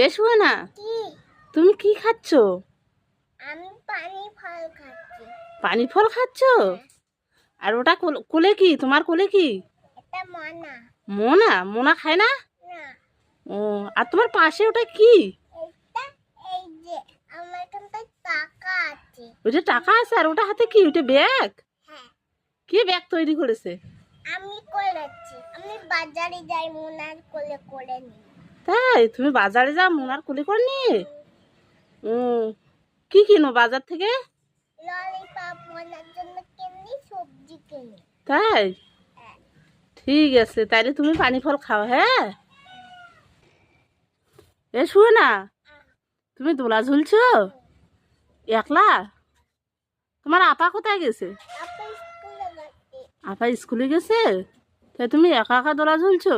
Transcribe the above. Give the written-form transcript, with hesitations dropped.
এসো না, কি? তুমি কি খাচ্ছ? আমি পানি ফল খাচ্ছি। পানি ফল খাচ্ছ? হ্যাঁ, আর ওটা কোলে কি? তোমার কোলে কি? এটা মনা। মোনা? মোনা খায় না? না, ও, আর তোমার পাশে ওটা কি? এটা এই যে আমার এখানটায় টাকা আছে। ওইটা টাকা আছে, আর ওটা হাতে কি? ওইটা ব্যাগ? হ্যাঁ, কি ব্যাগ তৈরি করেছে? আমি করেছি। আমি বাজারে যাই মোনার কোলে করে নিই। তাই তুমি বাজারে যাও মোনার কোলে করে নিয়ে? ও, কি কিনো বাজার থেকে? ললিপপ মোনার জন্য কিনি, সবজি কিনি। তাই হ্যাঁ, ঠিক আছে, তাইলে তুমি পানি ফল খাও। হ্যাঁ, এ শুয়ে না, তুমি দোলা ঝুলছো একলা? তোমার আপা কোথায় গেছে? আপনি স্কুলে যাচ্ছি। আপা স্কুলে গেছে? তাই তুমি একা একা দোলা ঝুলছো?